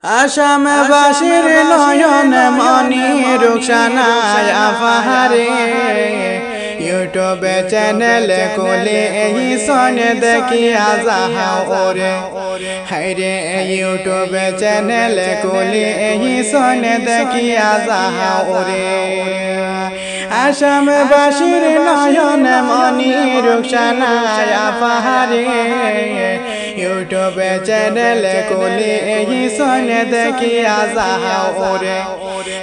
আসামবাসীর নয়ন মনি রুকসানায় আফাহারে ইউটিউবে চ্যানেল কোলে এই সনে দেখি আজাহা ওরে হাইরে ইউটিউবে চ্যানেল কোলে এই সনে দেখি আজাহা ওরে আসামবাসীর নয়ন মনি রুকসানায় আফাহারে ইউটিউবে চ্যানেল কোলে এই সনে দেখি আজাহা ওরে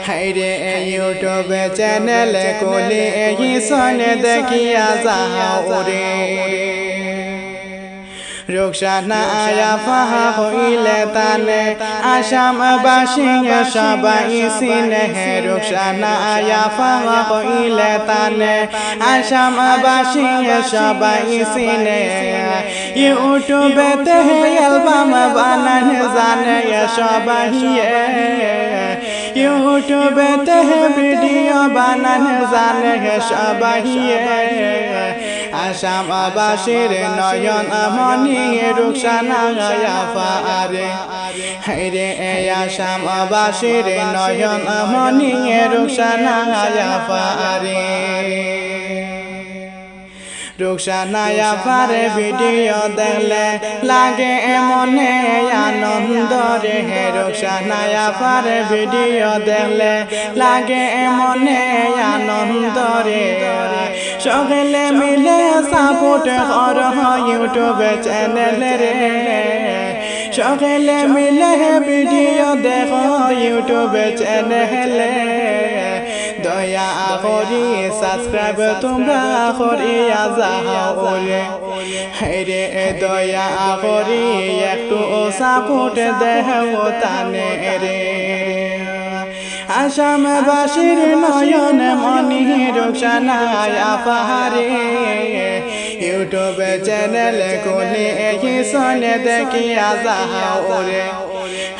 হাইরে ইউটিউবে চ্যানেল কোলে এই সনে দেখি আজাহা ওরে রুকসানা আফা হইলে তানে আসামবাসী সবাই চিনে রুকসানা আফা হইলে তানে আসামবাসী সবাই চিনে ইউটিউবেতে অ্যালবাম বানান জানে সবাই ইউটিউবেতে ভিডিও বানান জানে সবাই আসামবাসীর নয়ন মনি রুকসানা আফা আরে হাইরে আসামবাসীর নয়ন মনি রুকসানা আফা আরে রুকসানা আফার ভিডিও দেখলে লাগে মনে আনন্দ রে রুকসানা আফার ভিডিও দেখলে লাগে মনে আনন্দ রে সকলে মিলে সাপোর্ট কর ইউটিউব চ্যানেল রে সকলে মিলে ভিডিও দেখো ইউটিউব চ্যানেলে দয়া করি সাবস্ক্রাইব তোমরা করিয়া যাও ওরে হাইরে দয়া করি একটু সাপোর্ট দেও তানে রে আসামবাসীর নয়ন মনি রুকসানা আফা রে ইউটিউব চ্যানেল কোলে এই সনে দেখি আজাহা ওরে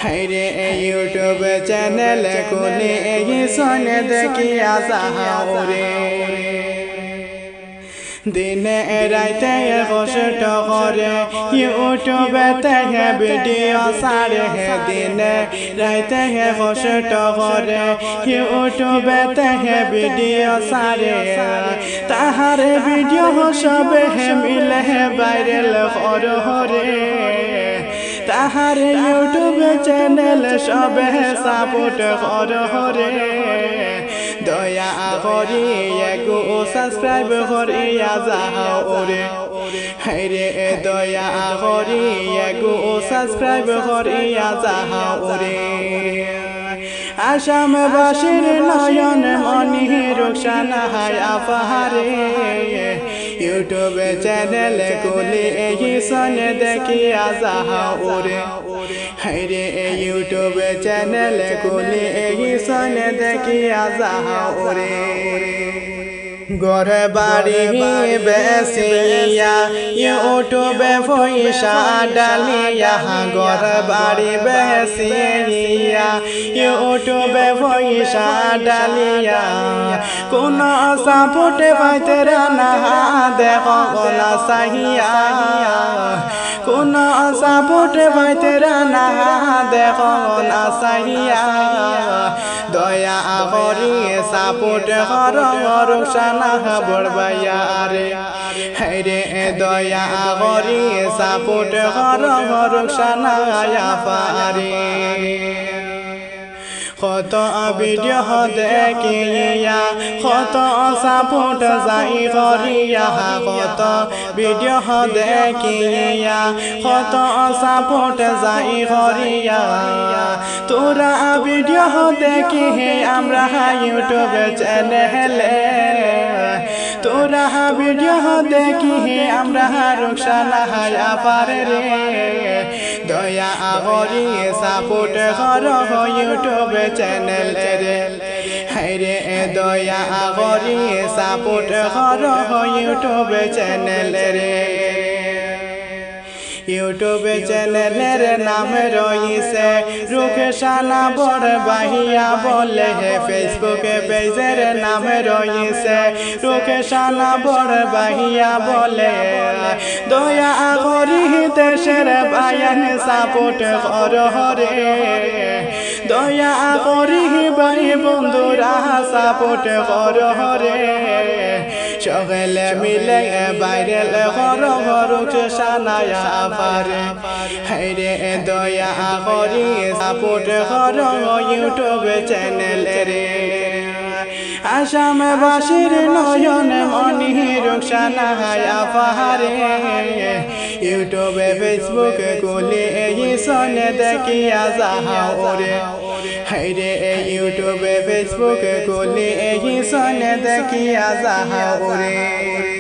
হাইরে ইউটিউব চ্যানেল কোলে এই সনে দেখি আজাহা ওরে দিনে রাইতে কষ্ট করে ইউটিউবেতে ভিডিও ছাড়ে দিনে রাইতে কষ্ট করে ইউটিউবেতে ভিডিও ছাড়ে তাহার ভিডিও সবে মিলে ভাইরাল করে তাহার ইউটিউব চ্যানেল সবে সাপোর্ট করে দয়া করি একটু সাবস্ক্রাইব করিয়া যাও ওরে হাইরে দয়া করি একটু সাবস্ক্রাইব করিয়া যাও ওরে আসামবাসীর নয়ন মনি রুকসানা আফা রে ইউটিউব চ্যানেল কোলে এই সনে দেখিয়া যাও ওরে হাইরে ইউটিউব চ্যানেল কোলে এই সনে দেখিয়া যাও ওরে ঘর বাড়ি বেসিয়া ইউটিউবে পয়সা ডালিয়া ঘর বাড়ি বেসিয়া ইউটিউবে পয়সা ডালিয়া কোন সাপোর্ট পাইতে না দেখো কোন সাহিয়া কোন সাপোর্ট পাইতে না দেখো না সাহিয়া দয়া করি সাপোর্ট কর রুকসানা বড়বাইয়া রে হাইরে দয়া করি সাপোর্ট কর রুকসানা আফা রে কত ভিডিও দেখিয়া কত সাপোর্ট যাই করিয়া কত ভিডিও দেখিয়া কত সাপোর্ট যাই করিয়া তোরা ভিডিও দেখি আমরা ইউটিউব চ্যানেলে তোরা ভিডিও দেখি আমরা রুকসানা আফা রে দয়া করি সাপোর্ট কর ইউটিউব চ্যানেল রে হাইরে দয়া করি সাপোর্ট কর ইউটিউব চ্যানেল রে ইউটিউবে চ্যানেলের নাম রয়েছে রুখসানা বড় বাহিয়া বলে ফেসবুকে পেজের নাম রয়েছে রুখসানা বড় বাহিয়া বলে দয়া করি দেশের বায়ান সাপোর্ট কররে দয়া করি ভাই বন্ধুরা সাপোর্ট কররে সকলে মিলে ভাইরাল রুখসানা পারে হাইরে দয়া করি সাপোর্ট কর ইউটিউব চ্যানেল রে আসামবাসীর নয়ন মনি রুখসানা পারে ইউটিউবে ফেসবুকে খুলে এই সনে দেখিয়া যাও রে হাইরে ইউটিউবে ফেসবুকে খুলে এই সনে দেখিয়া যাও রে।